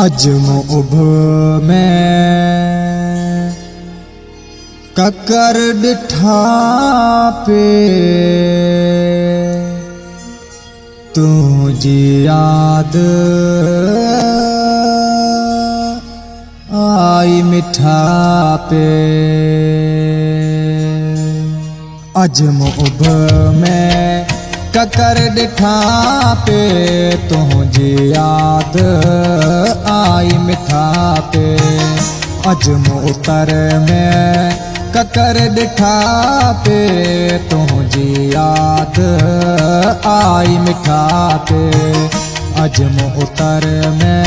अजमुब में ककर डिठा पे तुझी याद आई मिठा पे। अजमुब में ककर डिठा पे तुझी याद आई मिठा पे। अजमुतर में ककर डिठा पे तुझी याद आई मिठा पे। अजमुतर में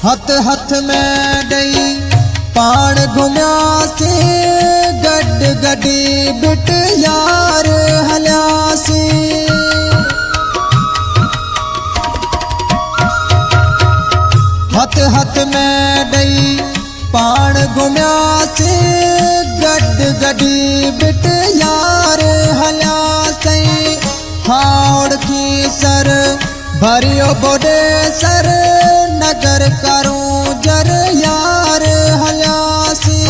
हथ हथ में डई पाण घुमिया से गड गडी बिट यार हलियासी। हथ हथ में डई पाण घुमिया से गड गडी बिट यार हलियासी। हाड़ की सर भरियो बोडे सर नगर करूं जर यार हलियासी।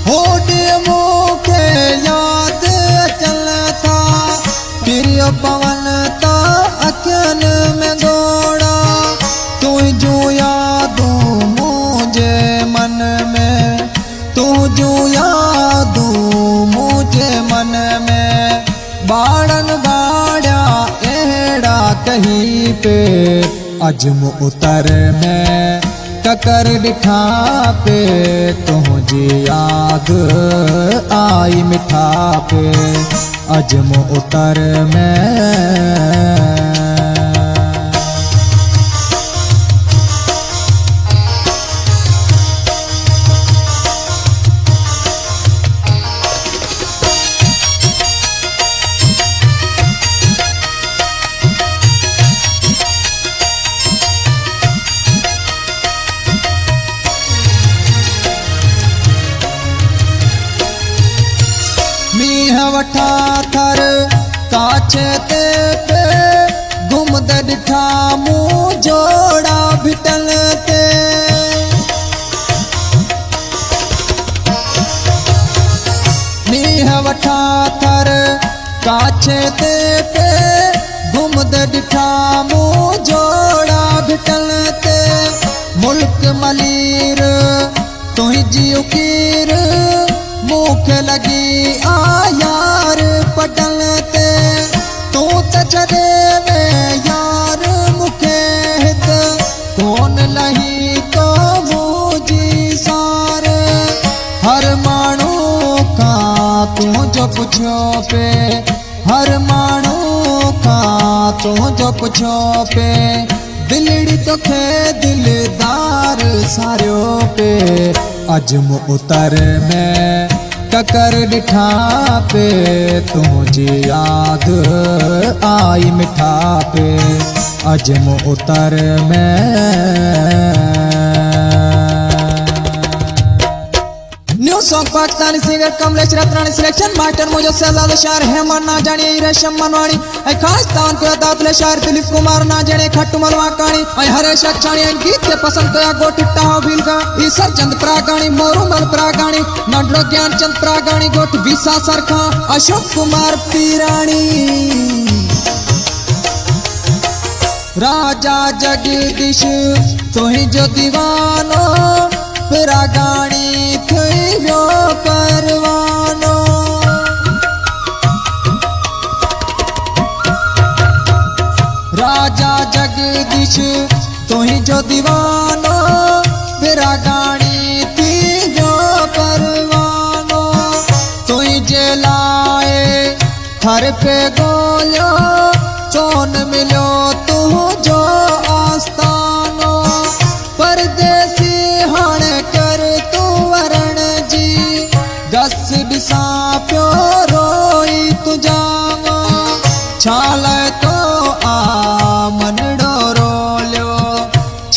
होडे मुखे याद चलता प्रिय पवन ता अखियन में गोड़ा। तू जो यादू मुझे मन में, तू जो यादू मुझे मन में। बाड़न बाड़ा एड़ा कहीं पे अजमुतर में ककर डिठा पे तुझी याद आई मिठा पे। अजमुतर में वठा थर काचे ते पे घुमद डिठा मुँह जोड़ा भिटल ते। मीह वठा थर काचे ते पे घुमद डिठा मुँह जोड़ा भिटल ते। मुल्क मलीर तुझी उकीर मुख लगी यार पटल ते। तू तजरे में यार मुखे हित कौन लही तो मुझी सारे। हर मानू का तू जो पुछो पे, हर मानू का तू जो पुछो पे। दिलड़ी तो खे दिलदार सारो पे। अजमुतर में ककर डिठा पे तुझी याद आई मिठा पे। अजमुतर में new song Pakistani singer Kamlesh Ratnani selection master मुझे शहजाद शार हेमन ना जाने रेशम मनवाणी। खास तान को दादले शार दिलीप कुमार ना जाने खट्टू मलवा काणी। हरेश अक्षाणी गीत के पसंद तो या गोटिट्टा हो भील का ईसर चंद प्रागाणी मोरू मल प्रागाणी नडलो ज्ञान चंद प्रागाणी गोट विसा सरखा अशोक कुमार पीराणी। राजा जगदीश तुही जो दीवानो प्रागाणी थी जो परवानो। राजा जगदीश तुही जो दीवानो प्रागाणी थी जो परवानो। तुही जलाए हर पे गोलो चोन मिलो तू जो आस्तानो। परदेसी हण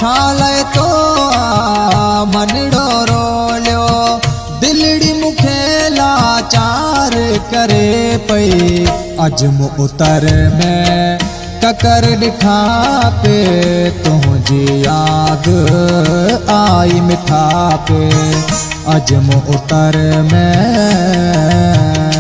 छालय तो मनड़ो रोल्यो दिलड़ी मुखेला चार करे पई अजम उतर में ककर दिखा पे तुझी याद आई मिठा पे अजम उतर में